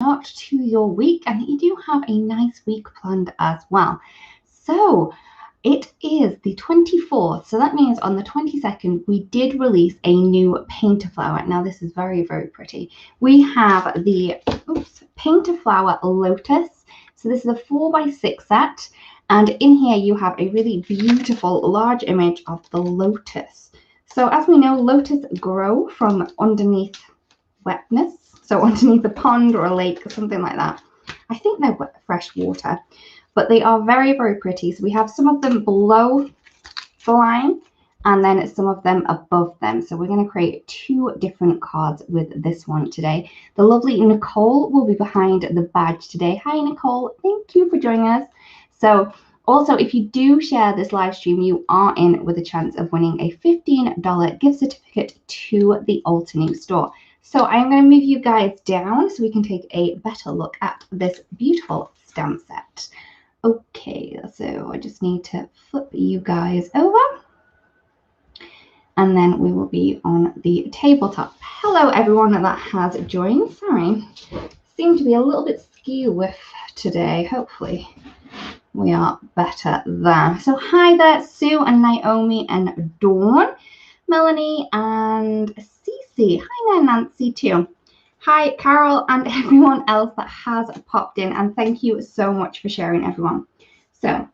start to your week and that you do have a nice week planned as well. So it is the 24th, so that means on the 22nd we did release a new painter flower. Now this is very, very pretty. We have the painter flower Lotus. So this is a 4x6 set, and in here you have a really beautiful large image of the lotus. So as we know, lotus grow from underneath wetness, so underneath a pond or a lake or something like that. I think they're fresh water, but they are very, very pretty. So we have some of them below the line and then some of them above them. So we're going to create 2 different cards with this one today. The lovely Nicole will be behind the badge today. Hi Nicole, thank you for joining us. So also, if you do share this live stream, you are in with a chance of winning a $15 gift certificate to the Altenew store. So I'm going to move you guys down so we can take a better look at this beautiful stamp set. Okay, so I just need to flip you guys over and then we will be on the tabletop. Hello everyone that has joined. Sorry, seem to be a little bit skew with today. Hopefully we are better there. So hi there, Sue and Naomi and Dawn, Melanie and Cece. Hi there, Nancy too. Hi, Carol and everyone else that has popped in, and thank you so much for sharing, everyone. So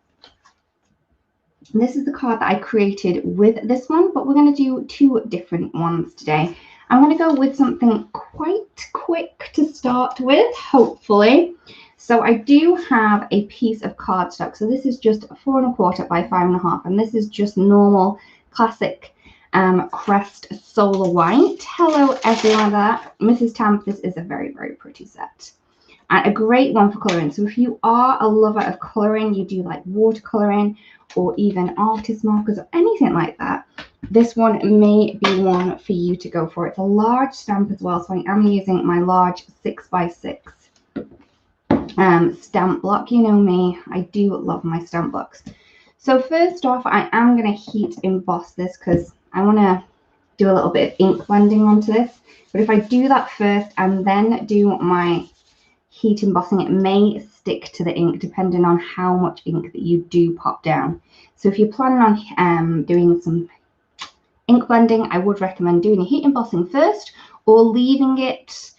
this is the card that I created with this one, but we're going to do 2 different ones today. I'm going to go with something quite quick to start with, hopefully. So I do have a piece of cardstock. So this is just 4 1/4 by 5 1/2, and this is just normal classic Crest Solar White. Hello everyone there. Mrs. Tamp, this is a very, very pretty set. And a great one for colouring. So if you are a lover of colouring, you do like watercolouring or even artist markers or anything like that, this one may be one for you to go for. It's a large stamp as well, so I am using my large 6x6 stamp block. You know me, I do love my stamp blocks. So first off, I am going to heat emboss this because I want to do a little bit of ink blending onto this. But if I do that first and then do my heat embossing, it may stick to the ink depending on how much ink that you do pop down. So if you're planning on doing some ink blending, I would recommend doing a heat embossing first or leaving it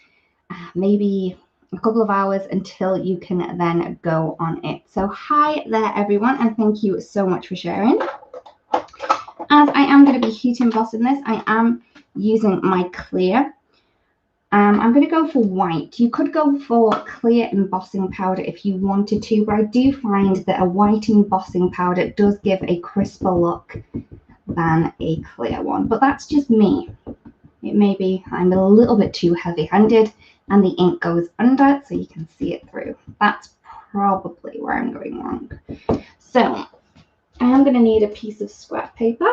maybe a couple of hours until you can then go on it. So hi there everyone, and thank you so much for sharing. As I am going to be heat embossing this, I am using my clear. I'm going to go for white. You could go for clear embossing powder if you wanted to, but I do find that a white embossing powder does give a crisper look than a clear one, but that's just me. It may be I'm a little bit too heavy-handed and the ink goes under so you can see it through. That's probably where I'm going wrong. So I am going to need a piece of scrap paper.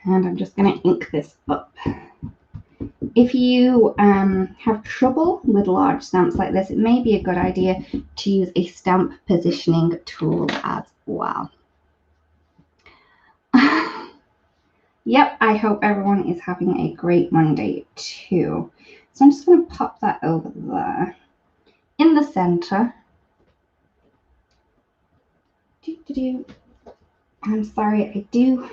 And I'm just going to ink this up. If you have trouble with large stamps like this, it may be a good idea to use a stamp positioning tool as well. Yep, I hope everyone is having a great Monday too. So I'm just going to pop that over there in the center. I'm sorry, I do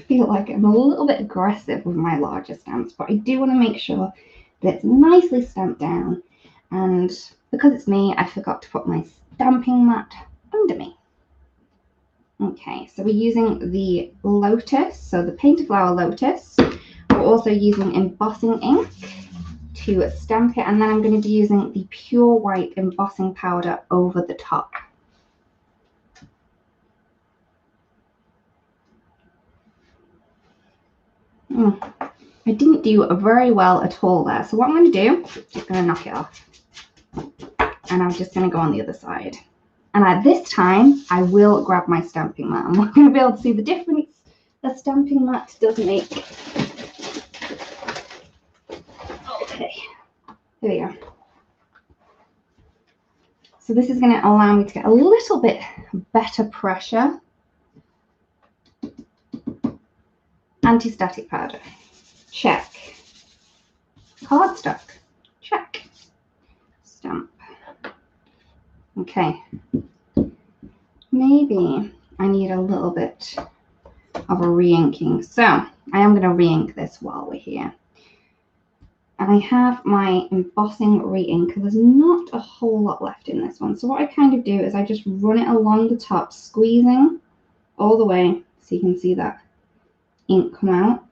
feel like I'm a little bit aggressive with my larger stamps, but I do want to make sure that it's nicely stamped down. And because it's me, I forgot to put my stamping mat under me. Okay, so we're using the Lotus, so the Painter Flower Lotus. We're also using Embossing Ink to stamp it, and then I'm going to be using the pure white embossing powder over the top. I didn't do very well at all there, so what I'm going to do is going to knock it off, and I'm just going to go on the other side. And at this time, I will grab my stamping mat. I'm not going to be able to see the difference a stamping mat does make. Okay, here we go. So this is going to allow me to get a little bit better pressure. Anti-static powder, check. cardstock. Check. Stamp. Okay. Maybe I need a little bit of a re-inking. So I am going to re-ink this while we're here. And I have my Embossing Re-Ink. There's not a whole lot left in this one. So what I kind of do is I just run it along the top, squeezing all the way so you can see that ink come out.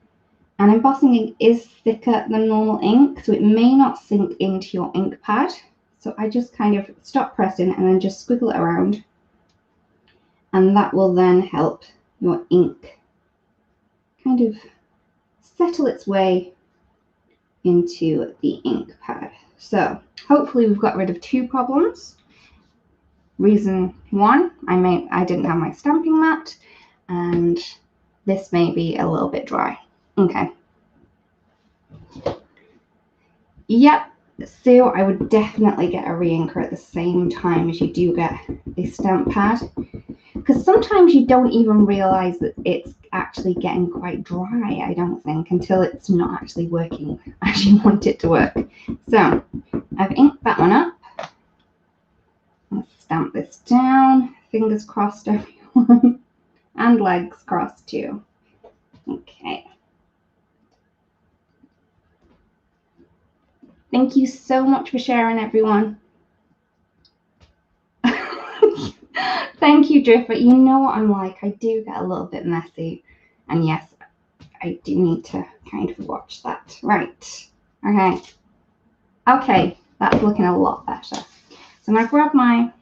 And embossing ink is thicker than normal ink, so it may not sink into your ink pad. So I just kind of stop pressing and then just squiggle it around. And that will then help your ink kind of settle its way into the ink pad. So hopefully we've got rid of two problems. Reason one, I didn't have my stamping mat, and this may be a little bit dry. Okay. Yep. So I would definitely get a re-inker at the same time as you do get a stamp pad, because sometimes you don't even realize that it's actually getting quite dry, I don't think, until it's not actually working as you want it to work. So I've inked that one up. Let's stamp this down. Fingers crossed, everyone. And legs crossed too. Okay. Thank you so much for sharing, everyone. Thank you, Drifter. You know what I'm like. I do get a little bit messy. And yes, I do need to kind of watch that. Right. Okay. Okay. That's looking a lot better. So I'm going to grab my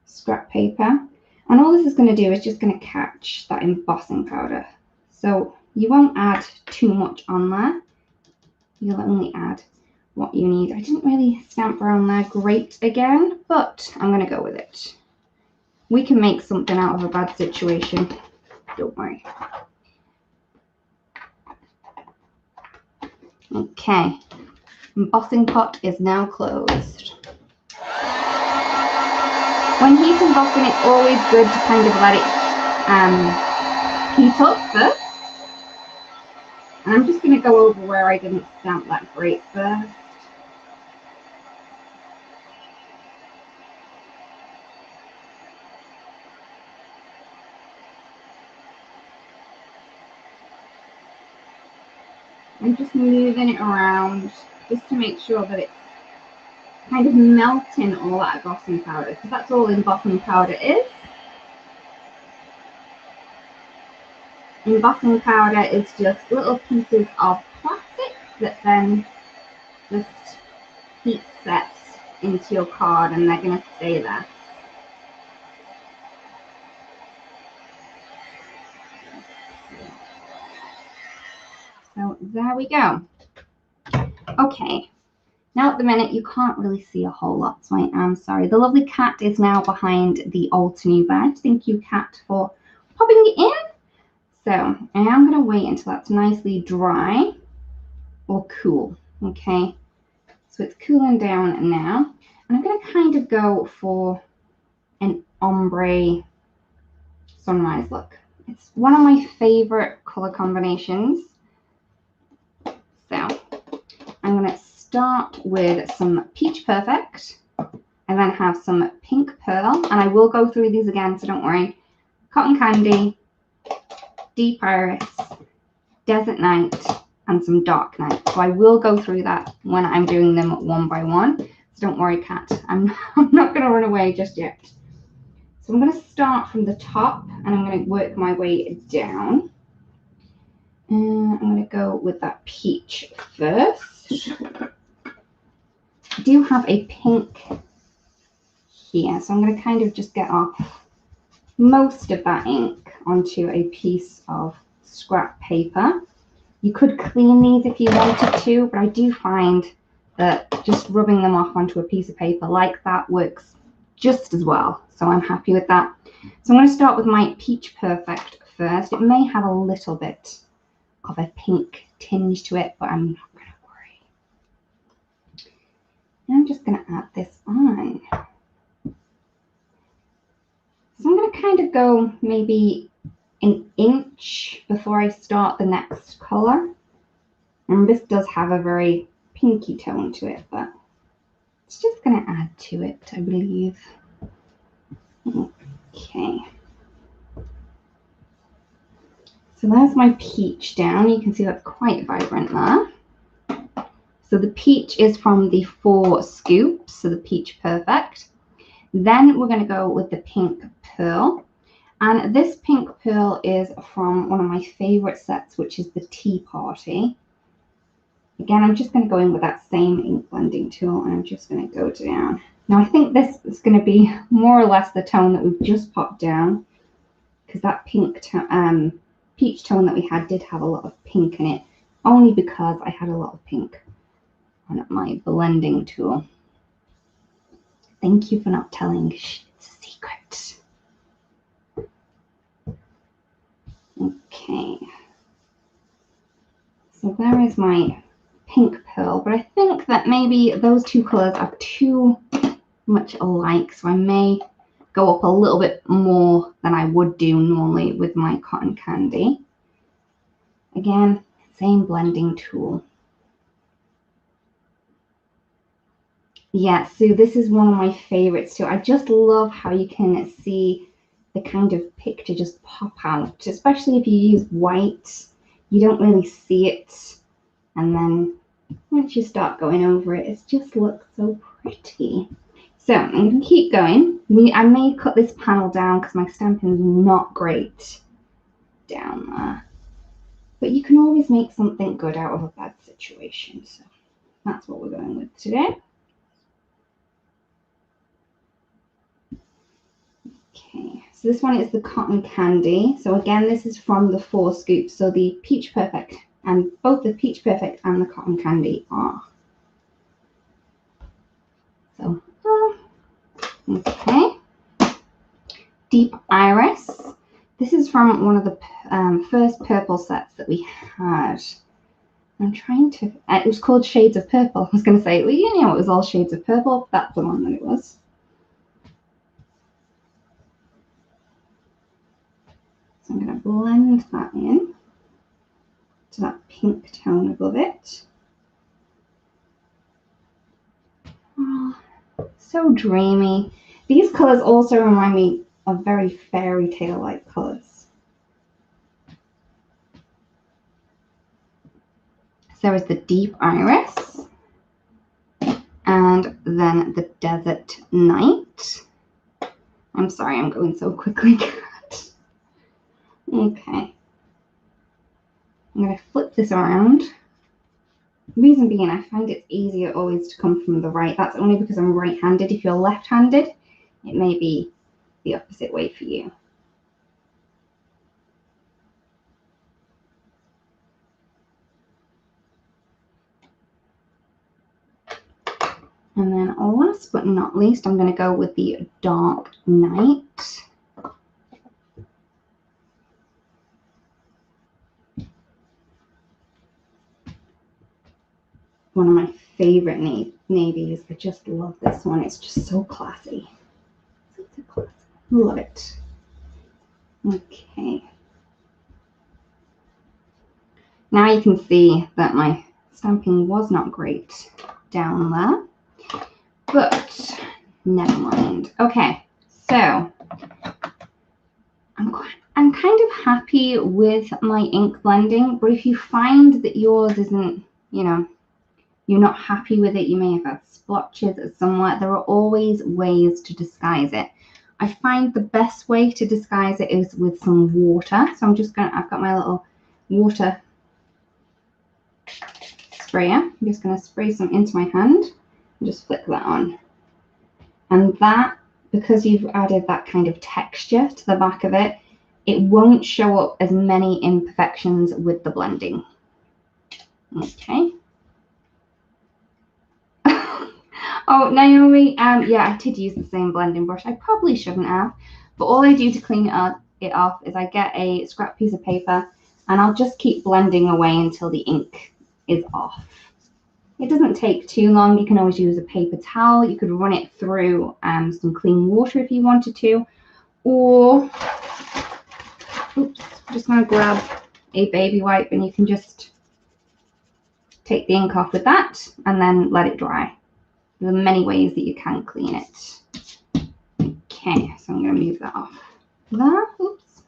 scrap paper. And all this is going to do is just going to catch that embossing powder. So you won't add too much on there. You'll only add what you need. I didn't really stamp around there great again, but I'm going to go with it. We can make something out of a bad situation. Don't worry. Okay. Embossing pot is now closed. When heat embossing, it's always good to kind of let it heat up first. And I'm just going to go over where I didn't stamp that great first. I'm just moving it around just to make sure that it's kind of melting all that embossing powder, because that's all embossing powder is. Embossing powder is just little pieces of plastic that then just heat sets into your card, and they're going to stay there. So there we go. Okay, now at the minute you can't really see a whole lot, so I am sorry. The lovely cat is now behind the altar new bed. Thank you, cat, for popping it in. So I am going to wait until that's nicely dry or cool. Okay, so it's cooling down now, and I'm going to kind of go for an ombre sunrise look. It's one of my favorite color combinations. So I'm going to start with some Peach Perfect and then have some Pink Pearl, and I will go through these again, so don't worry. Cotton Candy, Deep Iris, Desert Night, and some Dark Night. So I will go through that when I'm doing them one by one. So don't worry, cat. I'm not going to run away just yet. So I'm going to start from the top, and I'm going to work my way down. And I'm going to go with that peach first. I do have a pink here, so I'm going to kind of just get off most of that ink onto a piece of scrap paper. You could clean these if you wanted to, but I do find that just rubbing them off onto a piece of paper like that works just as well. So I'm happy with that. So I'm going to start with my Peach Perfect first. It may have a little bit of a pink tinge to it, but I'm not going to worry. And I'm just going to add this on. So I'm going to kind of go maybe an inch before I start the next color. And this does have a very pinky tone to it, but it's just going to add to it, I believe. Okay. So there's my peach down. You can see that's quite vibrant there. So the peach is from the 4 scoops, so the Peach Perfect. Then we're going to go with the pink pearl. And this pink pearl is from one of my favorite sets, which is the Tea Party. Again, I'm just going to go in with that same ink blending tool, and I'm just going to go down. Now, I think this is going to be more or less the tone that we've just popped down, because that pink peach tone that we had did have a lot of pink in it, only because I had a lot of pink on my blending tool. Thank you for not telling. Shh, it's a secret. Okay. So there is my pink pearl, but I think that maybe those 2 colors are too much alike, so I may go up a little bit more than I would do normally with my cotton candy. Again, same blending tool. Yeah, so this is one of my favorites too. I just love how you can see the kind of picture just pop out, especially if you use white. You don't really see it, and then once you start going over it, it just looks so pretty. So I'm going to keep going. I may cut this panel down because my stamping is not great down there. But you can always make something good out of a bad situation. So that's what we're going with today. Okay, so this one is the cotton candy. So again, this is from the 4 scoops. So the Peach Perfect, and both the Peach Perfect and the cotton candy are. So, okay. Deep Iris. This is from one of the first purple sets that we had. I'm trying to, it was called Shades of Purple. I was going to say, well, you know, it was all Shades of Purple. That's the one that it was. So I'm going to blend that in to that pink tone above it. Oh, so dreamy. These colors also remind me of very fairy tale-like colors. So there is the Deep Iris, and then the Desert Night. I'm sorry, I'm going so quickly. Okay. I'm going to flip this around. Reason being, I find it's easier always to come from the right. That's only because I'm right-handed. If you're left-handed, it may be the opposite way for you. And then last but not least, I'm going to go with the Dark Night. One of my favorite navies. I just love this one. It's just so classy. So classy. Love it. Okay. Now you can see that my stamping was not great down there, but never mind. Okay, so I'm kind of happy with my ink blending, but if you find that yours isn't, you know, you're not happy with it, you may have had splotches somewhere, there are always ways to disguise it. I find the best way to disguise it is with some water. So I've got my little water sprayer. I'm just going to spray some into my hand and just flick that on. And that, because you've added that kind of texture to the back of it, it won't show up as many imperfections with the blending. Okay. Oh, Naomi, yeah, I did use the same blending brush. I probably shouldn't have, but all I do to clean it off is I get a scrap piece of paper and I'll just keep blending away until the ink is off. It doesn't take too long. You can always use a paper towel. You could run it through some clean water if you wanted to, or, oops, I'm just going to grab a baby wipe and you can just take the ink off with that and then let it dry. There are many ways that you can clean it. Okay, so I'm going to move that off there. Oops.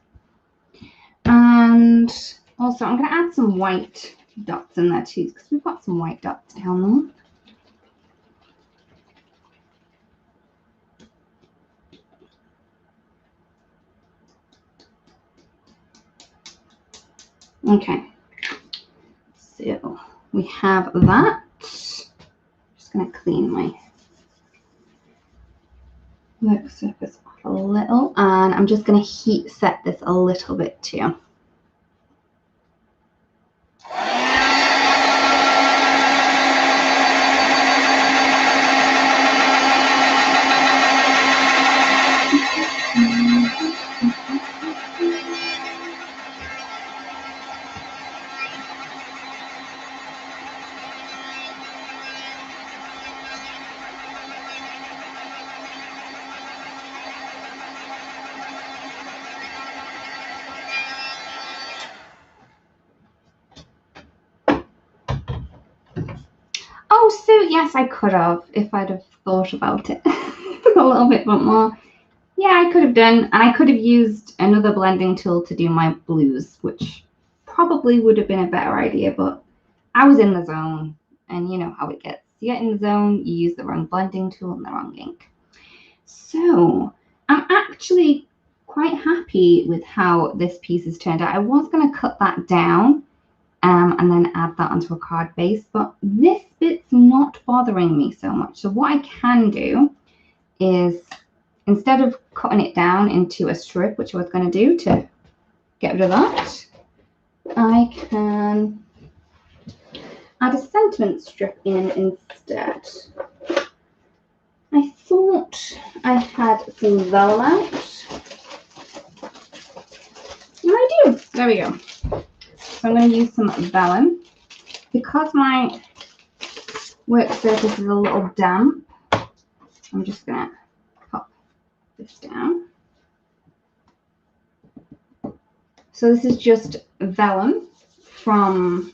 And also I'm going to add some white dots in there too, because we've got some white dots down there. Okay, so we have that. Just going to clean my work surface off a little, and I'm just going to heat set this a little bit too. Oh, so yes, I could have, if I'd have thought about it a little bit more. Yeah, I could have done, and I could have used another blending tool to do my blues, which probably would have been a better idea, but I was in the zone, and you know how it gets. You get in the zone, you use the wrong blending tool and the wrong ink. So I'm actually quite happy with how this piece has turned out. I was going to cut that down and then add that onto a card base, but this bit's not bothering me so much. So what I can do is, instead of cutting it down into a strip, which I was going to do to get rid of that, I can add a sentiment strip in instead. I thought I had some vellum out. And I do. There we go. So I'm going to use some vellum. Because my work surface is a little damp, I'm just going to pop this down. So this is just vellum from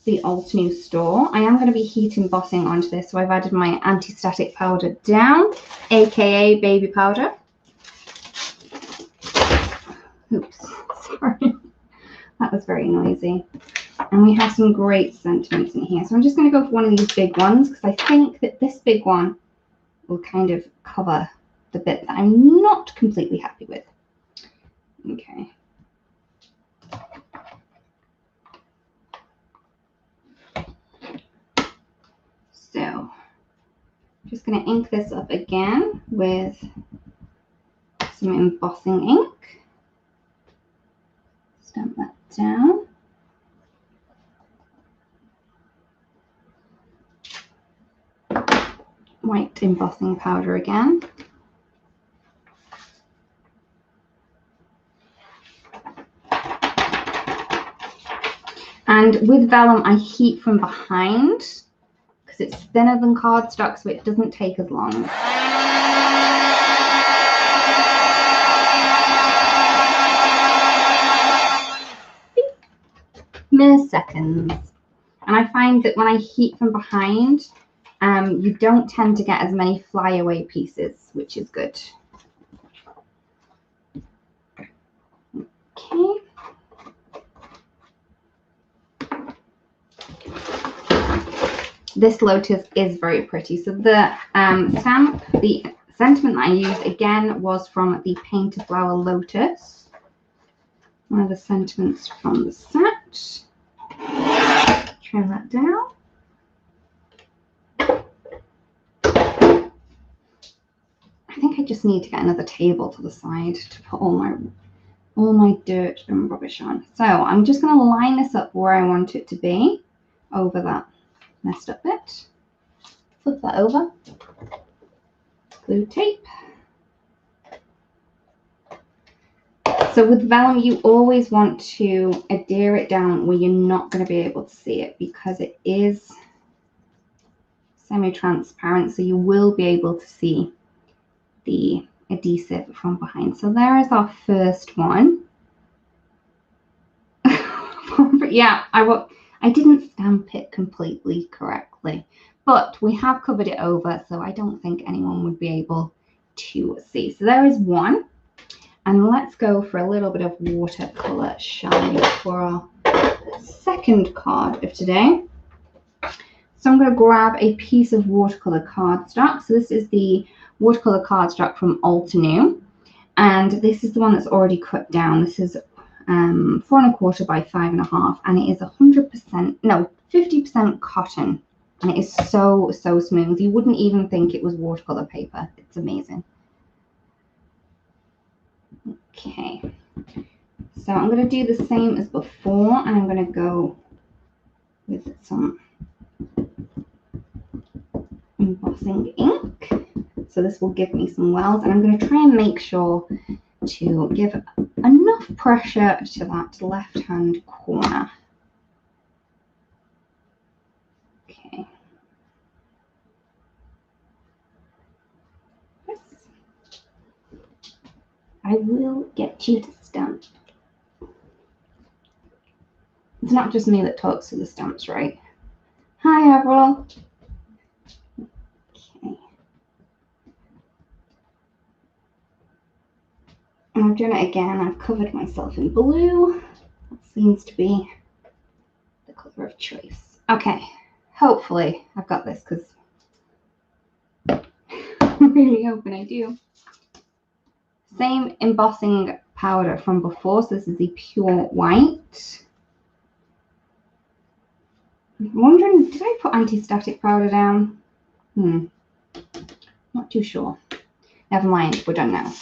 the Alt New store. I am going to be heat embossing onto this, so I've added my anti-static powder down, aka baby powder. Oops, sorry. That was very noisy. And we have some great sentiments in here. So I'm just going to go for one of these big ones, because I think that this big one will kind of cover the bit that I'm not completely happy with. Okay. So just going to ink this up again with some embossing ink. Stamp that down. White embossing powder again. And with vellum, I heat from behind because it's thinner than cardstock, so it doesn't take as long. Mere seconds. And I find that when I heat from behind, you don't tend to get as many flyaway pieces, which is good. Okay. This Lotus is very pretty. So the the sentiment that I used again was from the Painted Flower Lotus. One of the sentiments from the set. Trim that down. I think I just need to get another table to the side to put all my dirt and rubbish on. So I'm just going to line this up where I want it to be over that messed up bit. Flip that over. Glue tape. So with vellum, you always want to adhere it down where you're not going to be able to see it, because it is semi-transparent, so you will be able to see the adhesive from behind. So there is our first one. Yeah, I I didn't stamp it completely correctly, but we have covered it over, so I don't think anyone would be able to see. So there is one. And let's go for a little bit of watercolor shine for our second card of today. So I'm going to grab a piece of watercolor cardstock. So this is the watercolor cardstock from Altenew, and this is the one that's already cut down. This is 4¼ by 5½, and it is 100%, no, 50% cotton, and it is so smooth. You wouldn't even think it was watercolor paper. It's amazing. Okay, so I'm going to do the same as before, and I'm going to go with some embossing ink. So this will give me some wells, and I'm going to try and make sure to give enough pressure to that left hand corner. Okay. Yes. I will get you to stamp. It's not just me that talks to the stamps, right? Hi, Avril. Okay. And I've done it again. I've covered myself in blue. That seems to be the color of choice. Okay. Hopefully I've got this, because I'm really hoping I do. Same embossing powder from before. So this is the pure white. I'm wondering, did I put anti-static powder down? Not too sure. Never mind, we're done now.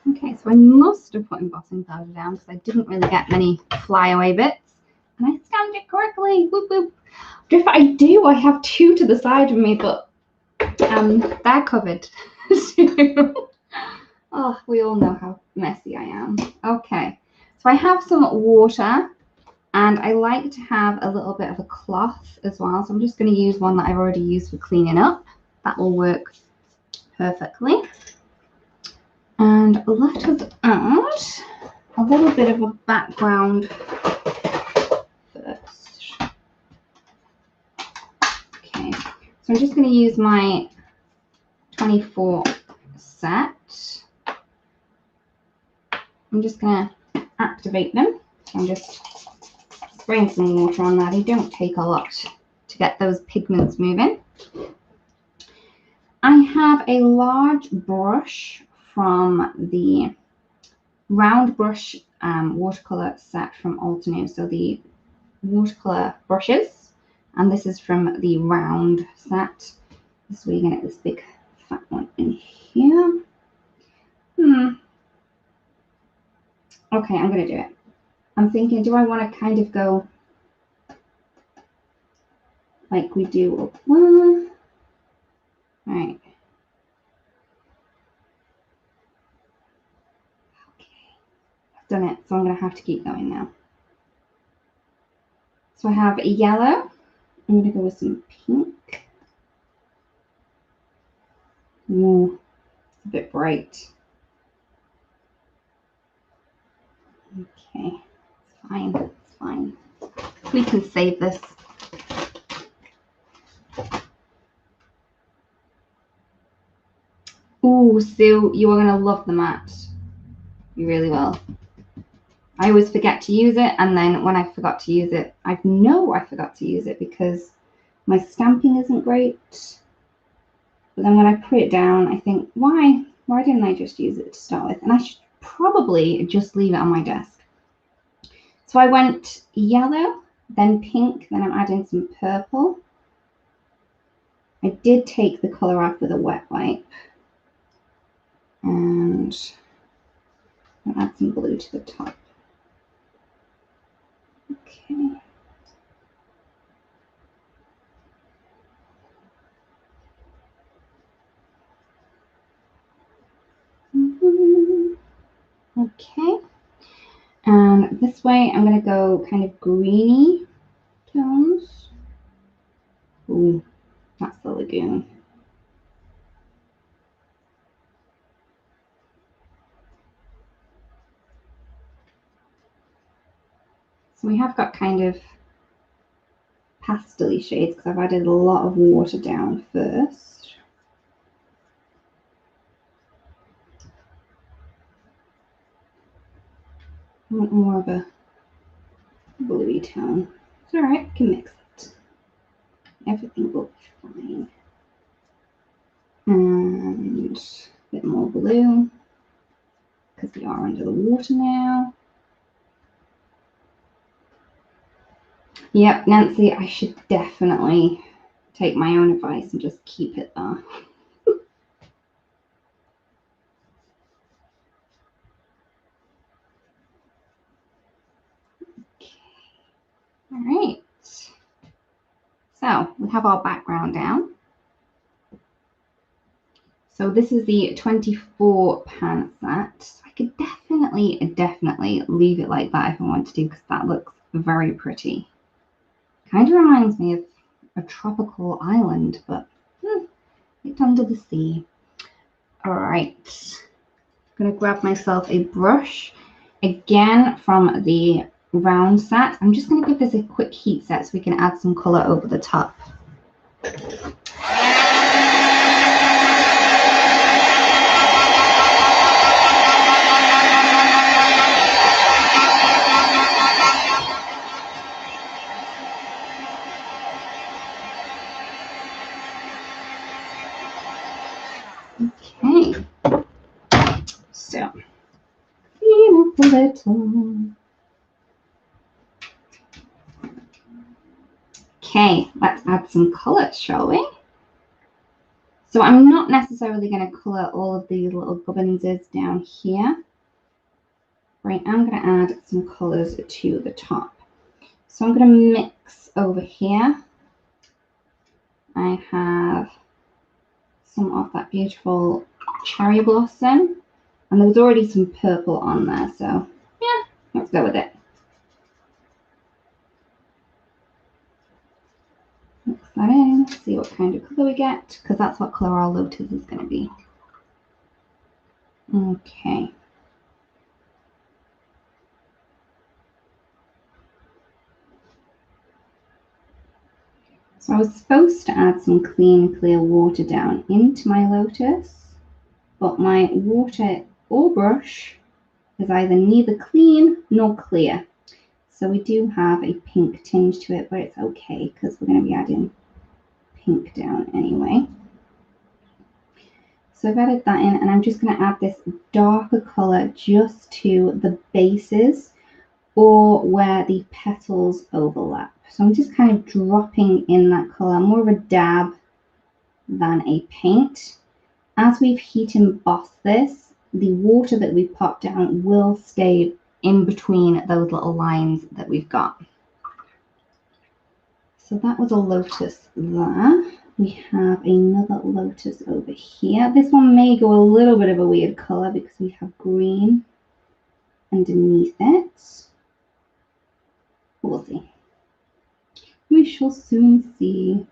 Okay, so I must have put embossing powder down because I didn't really get many flyaway bits. And I stamped it correctly. Whoop, whoop. If I do, I have two to the side of me, but they're covered. Oh, we all know how messy I am. Okay, so I have some water, and I like to have a little bit of a cloth as well. So I'm just going to use one that I've already used for cleaning up. That will work perfectly. And let us add a little bit of a background first. Okay, so I'm just going to use my 24 set. I'm just going to activate them. So I'm just spraying some water on that. They don't take a lot to get those pigments moving. I have a large brush from the round brush watercolor set from Altenew. So the watercolor brushes, and this is from the round set. This way you're gonna get this big fat one in here. Okay, I'm gonna do it. I'm thinking, do I want to kind of go like we do one? Right. Done it, so I'm going to have to keep going now. So I have a yellow. I'm going to go with some pink. Ooh, it's a bit bright. Okay, it's fine, it's fine. We can save this. Ooh, Sue, you are going to love the mat. You really will. I always forget to use it, and then when I forgot to use it, I know I forgot to use it because my stamping isn't great. But then when I put it down, I think, why didn't I just use it to start with? And I should probably just leave it on my desk. So I went yellow, then pink, then I'm adding some purple. I did take the colour off with a wet wipe. And I'll add some blue to the top. Okay. Okay. And this way I'm going to go kind of greeny tones. Ooh, that's the lagoon. So we have got kind of pastel-y shades because I've added a lot of water down first. I want more of a bluey tone. It's alright, I can mix it. Everything will be fine. And a bit more blue because we are under the water now. Yep, Nancy, I should definitely take my own advice and just keep it there. Okay. All right. So we have our background down. So this is the 24 pan set. So I could definitely leave it like that if I want to, because that looks very pretty. Kind of reminds me of a tropical island, but it's under the sea. All right, I'm gonna grab myself a brush again from the round set. I'm just gonna give this a quick heat set so we can add some color over the top. Okay, so clean up a little. Okay, let's add some colors, shall we? So I'm not necessarily going to color all of these little gubbinses down here. Right, I'm going to add some colors to the top. So I'm going to mix over here. I have some of that beautiful cherry blossom, and there was already some purple on there, so yeah, let's go with it. Mix that in, see what kind of color we get, because that's what color our Lotus is going to be. Okay. So I was supposed to add some clean, clear water down into my Lotus, but my water or brush is either neither clean nor clear. So we do have a pink tinge to it, but it's okay because we're going to be adding pink down anyway. So I've added that in, and I'm just going to add this darker color just to the bases or where the petals overlap. So I'm just kind of dropping in that color, more of a dab than a paint. As we've heat embossed this, the water that we pop down will stay in between those little lines that we've got. So that was a Lotus there. We have another Lotus over here. This one may go a little bit of a weird color because we have green underneath it. We'll see. We shall soon see.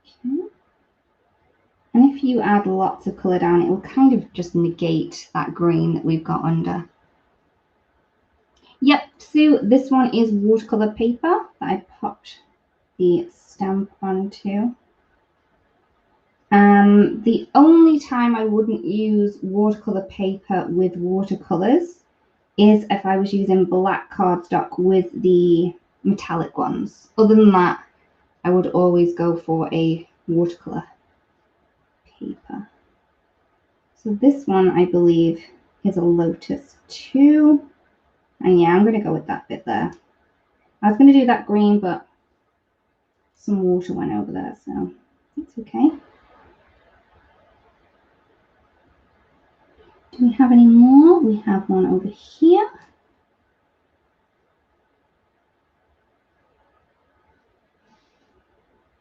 Okay. And if you add lots of color down, it will kind of just negate that green that we've got under. Yep, so this one is watercolor paper that I popped the stamp onto. The only time I wouldn't use watercolor paper with watercolors is if I was using black cardstock with the metallic ones. Other than that, I would always go for a watercolor paper. So this one, I believe, is a Lotus 2. And yeah, I'm going to go with that bit there. I was going to do that green, but some water went over there, so it's okay. Do we have any more? We have one over here.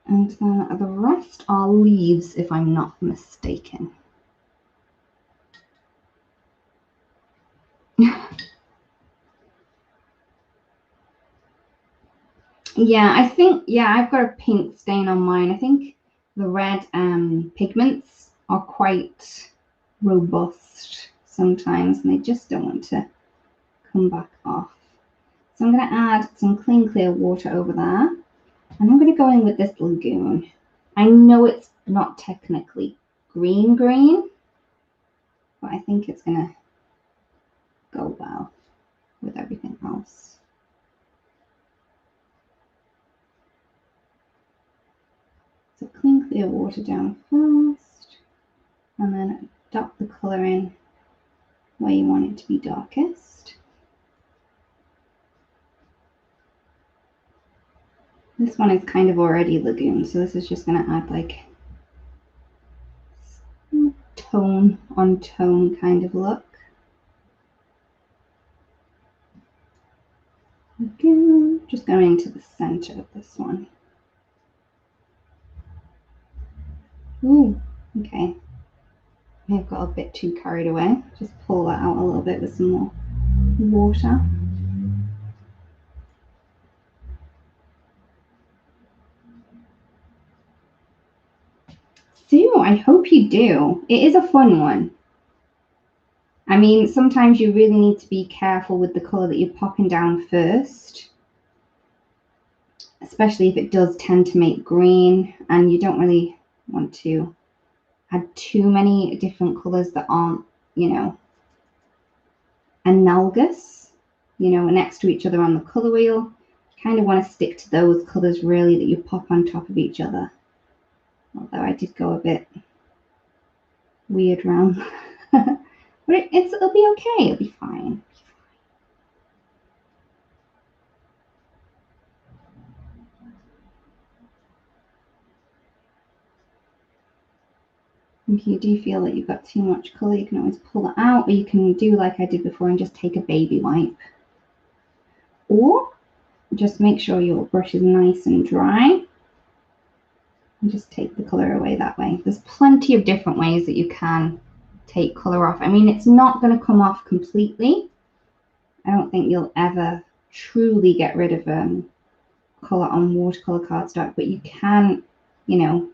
And then the rest are leaves, if I'm not mistaken. Yeah, I think, yeah, I've got a pink stain on mine. I think the red pigments are quite robust sometimes, and they just don't want to come back off. So I'm going to add some clean, clear water over there. And I'm going to go in with this lagoon. I know it's not technically green, but I think it's going to go well with everything else. So clean, clear water down first, and then dot the colour in where you want it to be darkest. This one is kind of already lagoon, so this is just going to add like tone on tone kind of look. Lagoon, just going into the center of this one. Ooh, okay. I've got a bit too carried away. Just pull that out a little bit with some more water. So I hope you do. It is a fun one. I mean, sometimes you really need to be careful with the colour that you're popping down first, especially if it does tend to make green, and you don't really want to add too many different colours that aren't, you know, analogous, you know, next to each other on the colour wheel. You kind of want to stick to those colours really that you pop on top of each other. Although I did go a bit weird round. But it'll be okay, it'll be fine. If you do feel that you've got too much colour, you can always pull it out, or you can do like I did before and just take a baby wipe. Or just make sure your brush is nice and dry and just take the colour away that way. There's plenty of different ways that you can take colour off. I mean, it's not going to come off completely. I don't think you'll ever truly get rid of colour on watercolour cardstock, but you can, you know,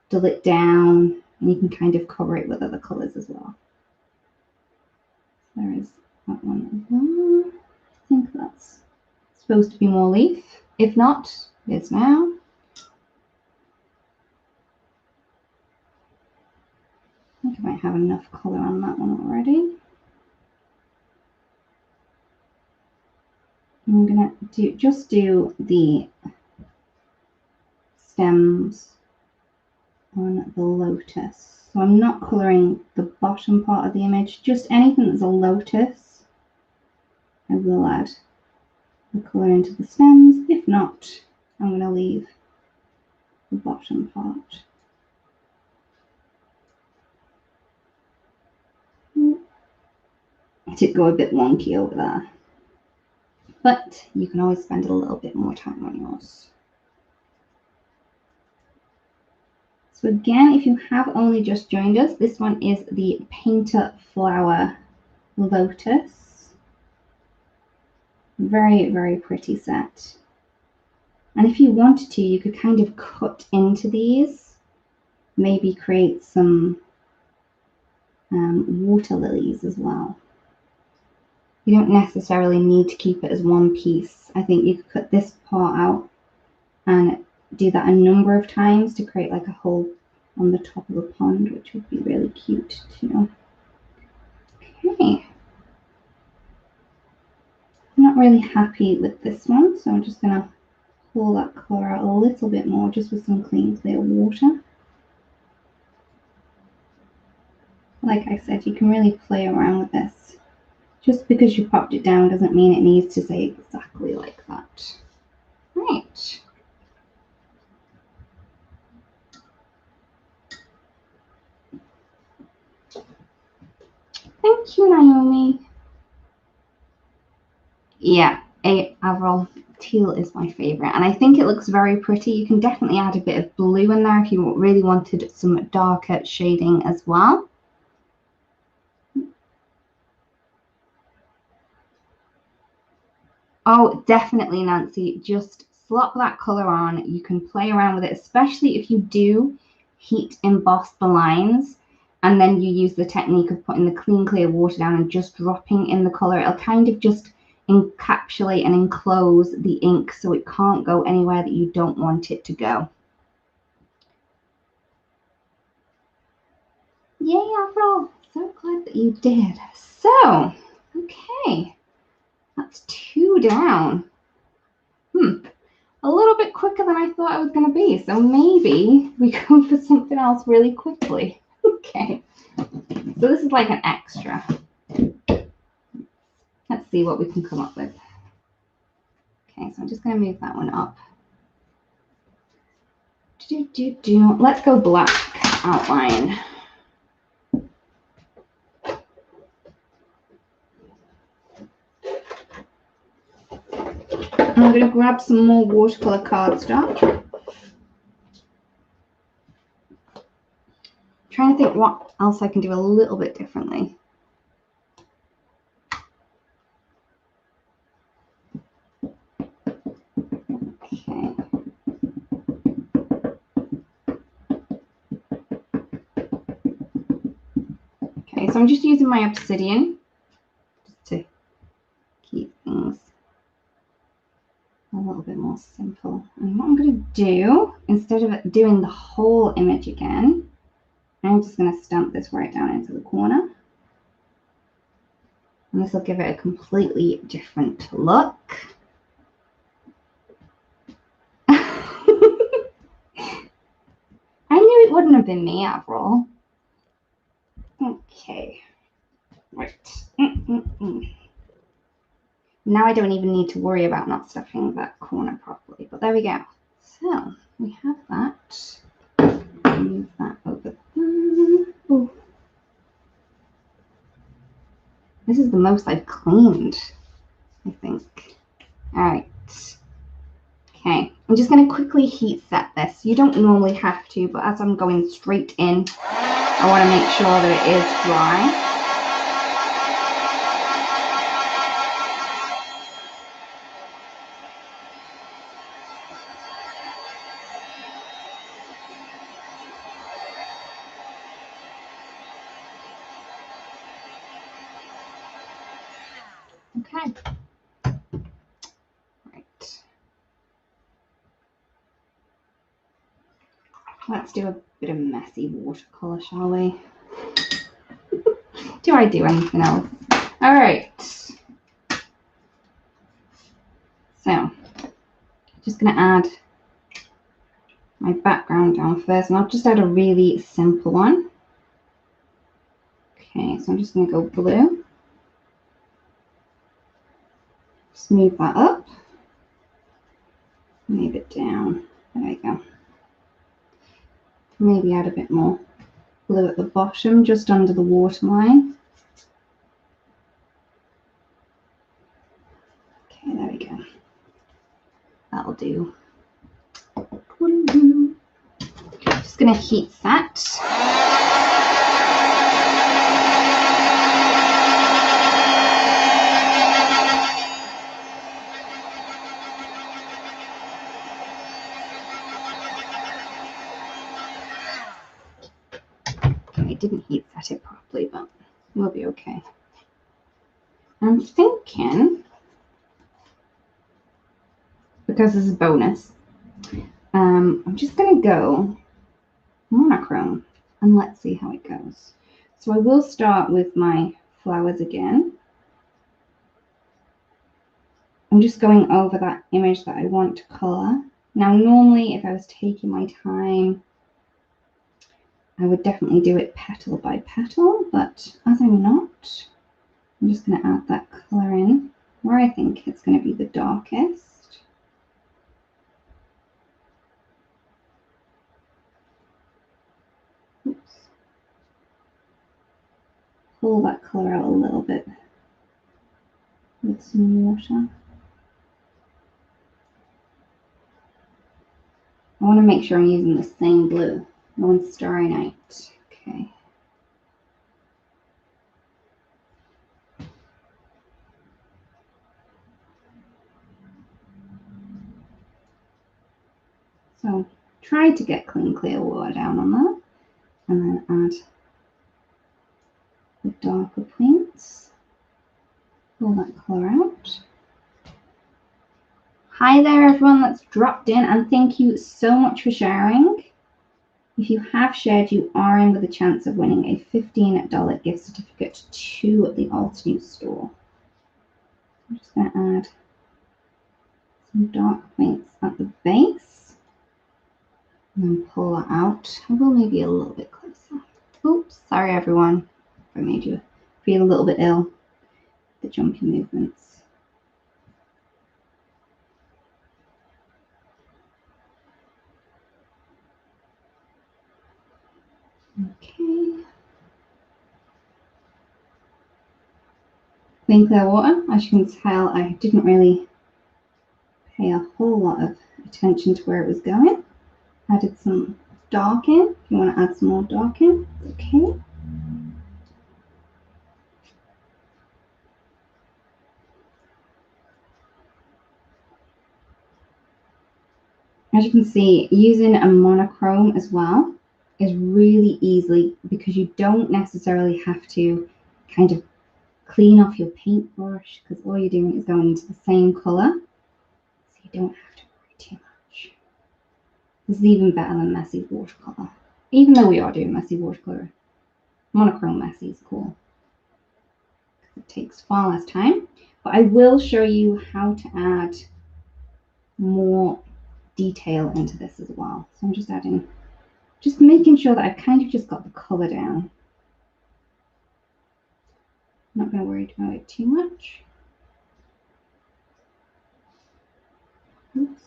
dull it down, and you can kind of cover it with other colours as well. There is that one as well. I think that's supposed to be more leaf. If not, it is now. I think I might have enough colour on that one already. I'm gonna just do the stems on the lotus. So I'm not colouring the bottom part of the image, just anything that's a lotus. I will add the colour into the stems. If not, I'm going to leave the bottom part. I did go a bit wonky over there, but you can always spend a little bit more time on yours. So again, if you have only just joined us, this one is the Painter Flower Lotus. Very, very pretty set. And if you wanted to, you could kind of cut into these, maybe create some water lilies as well. You don't necessarily need to keep it as one piece. I think you could cut this part out and do that a number of times to create like a hole on the top of the pond, which would be really cute too. Okay. I'm not really happy with this one, so I'm just going to pull that colour out a little bit more just with some clean, clear water. Like I said, you can really play around with this. Just because you popped it down doesn't mean it needs to say exactly like that. Right. Thank you, Naomi. Yeah, Avril, teal is my favorite, and I think it looks very pretty. You can definitely add a bit of blue in there if you really wanted some darker shading as well. Oh, definitely, Nancy. Just slop that color on. You can play around with it, especially if you do heat emboss the lines and then you use the technique of putting the clean, clear water down and just dropping in the color. It'll kind of just encapsulate and enclose the ink so it can't go anywhere that you don't want it to go. Yay, Avril. So glad that you did. So, okay. That's 2 down. A little bit quicker than I thought I was going to be. So maybe we go for something else really quickly. Okay. So this is like an extra. Let's see what we can come up with. Okay, so I'm just going to move that one up. Let's go black outline. I'm going to grab some more watercolor cardstock. Trying to think what else I can do a little bit differently. Okay. Okay, so I'm just using my obsidian just to keep things a little bit more simple. And what I'm going to do, instead of doing the whole image again, I'm just going to stamp this right down into the corner. And this will give it a completely different look. I knew it wouldn't have been me, Avril. Okay. Right. Now I don't even need to worry about not stuffing that corner properly, but there we go. So we have that. Move that over there. Ooh. This is the most I've cleaned, I think. All right. Okay, I'm just going to quickly heat set this. You don't normally have to, but as I'm going straight in, I want to make sure that it is dry. Okay. Right. Let's do a bit of messy watercolor, shall we? Do I do anything else? All right. So, just going to add my background down first, and I'll just add a really simple one. Okay, so I'm just going to go blue. Smooth that up. Move it down. There we go. Maybe add a bit more blue at the bottom, just under the waterline. Okay, there we go. That'll do. Just going to heat that. I didn't heat set it properly, but we'll be okay. I'm thinking, because this is a bonus, I'm just going to go monochrome and let's see how it goes. So I will start with my flowers again. I'm just going over that image that I want to colour. Now, normally if I was taking my time, I would definitely do it petal by petal, but as I'm not, I'm just going to add that colour in where I think it's going to be the darkest. Oops. pull that colour out a little bit with some water. I want to make sure I'm using the same blue, one Starry Night. Okay. So try to get clear water down on that, and then add the darker points. Pull that colour out. Hi there everyone that's dropped in, and thank you so much for sharing. If you have shared, you are in with a chance of winning a $15 gift certificate to the Altenew store. I'm just going to add some dark points at the base and then pull that out. I will maybe a little bit closer. Oops, sorry everyone if I made you feel a little bit ill. The jumpy movements. Okay. Clean clear water. As you can tell, I didn't really pay a whole lot of attention to where it was going. Added some dark in. If you want to add some more dark in, okay. As you can see, using a monochrome as well is really easy because you don't necessarily have to kind of clean off your paintbrush because all you're doing is going into the same colour. So you don't have to worry too much. This is even better than messy watercolour. Even though we are doing messy watercolour, monochrome messy is cool. It takes far less time. But I will show you how to add more detail into this as well. So I'm just making sure that I've kind of just got the colour down. I'm not going to worry about it too much. Oops.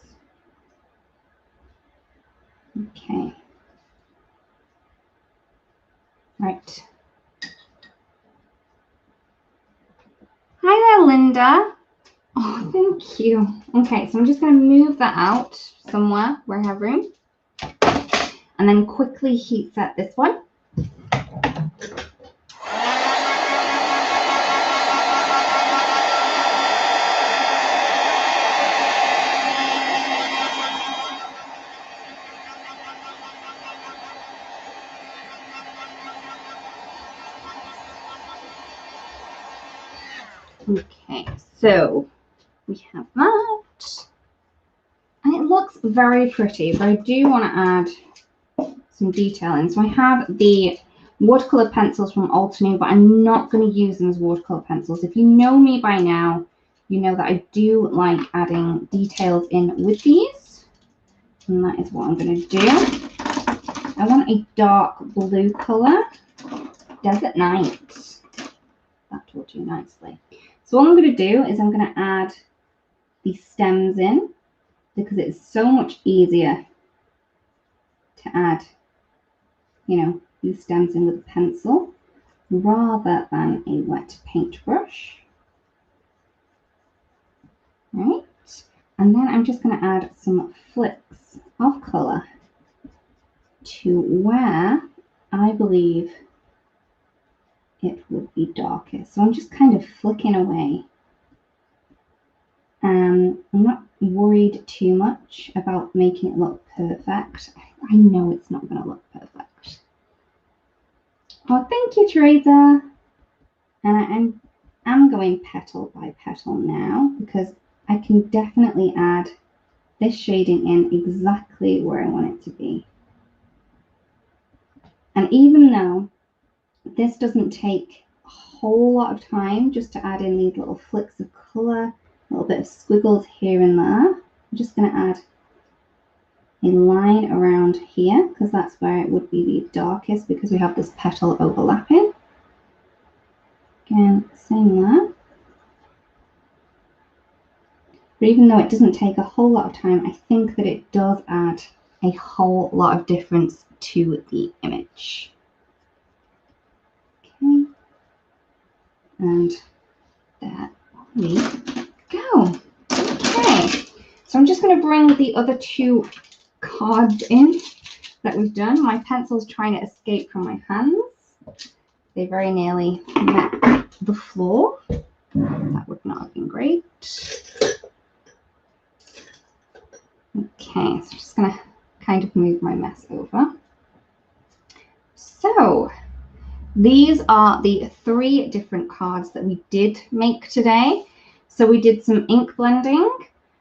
Okay. Right. Hi there, Linda. Oh, thank you. Okay, so I'm just going to move that out somewhere where I have room. And then quickly heat set this one. Okay, so we have that. And it looks very pretty, but I do want to add some detail in. So I have the watercolor pencils from Altenew, but I'm not going to use them as watercolor pencils. If you know me by now, you know that I do like adding details in with these. And that is what I'm going to do. I want a dark blue color. Desert Night. That will do nicely. So what I'm going to do is I'm going to add the stems in because it's so much easier to add, you know, these stems in with a pencil rather than a wet paintbrush. Right, and then I'm just going to add some flicks of colour to where I believe it would be darkest. So I'm just kind of flicking away. I'm not worried too much about making it look perfect. I know it's not going to look perfect. Oh, thank you, Teresa. And I'm going petal by petal now because I can definitely add this shading in exactly where I want it to be. And even though this doesn't take a whole lot of time just to add in these little flicks of colour, a little bit of squiggles here and there, I'm just going to add a line around here because that's where it would be the darkest because we have this petal overlapping. Again, same there. But even though it doesn't take a whole lot of time, I think that it does add a whole lot of difference to the image. Okay. And there we go. Okay, so I'm just going to bring the other two cards in that we've done. My pencil's trying to escape from my hands. They very nearly met the floor. That would not have been great. Okay, so I'm just going to kind of move my mess over. So these are the 3 different cards that we did make today. So we did some ink blending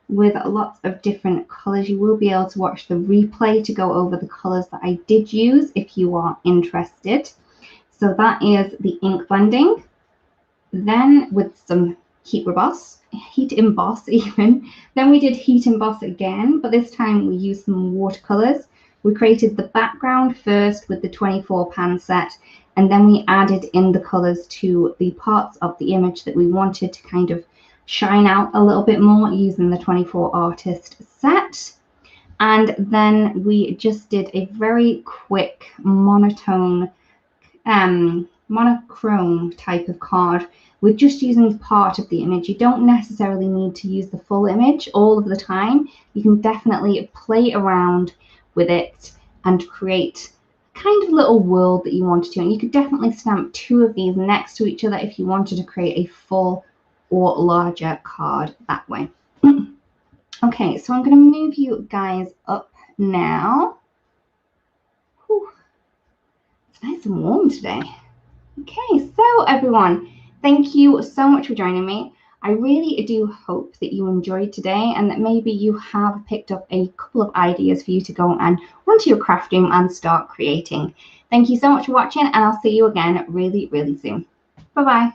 with lots of different colors. You will be able to watch the replay to go over the colors that I did use if you are interested. So that is the ink blending. Then with some heat emboss even. Then we did heat emboss again, but this time we used some watercolors. We created the background first with the 24 pan set, and then we added in the colors to the parts of the image that we wanted to kind of shine out a little bit more using the 24 artist set. And then we just did a very quick monochrome type of card with just using part of the image. You don't necessarily need to use the full image all of the time. You can definitely play around with it and create kind of little world that you wanted to. And you could definitely stamp 2 of these next to each other if you wanted to create a full or larger card that way. Okay, so I'm going to move you guys up now. Whew. It's nice and warm today. Okay, so everyone, thank you so much for joining me. I really do hope that you enjoyed today and that maybe you have picked up a couple of ideas for you to go and onto your craft room and start creating. Thank you so much for watching, and I'll see you again really, really soon. Bye-bye.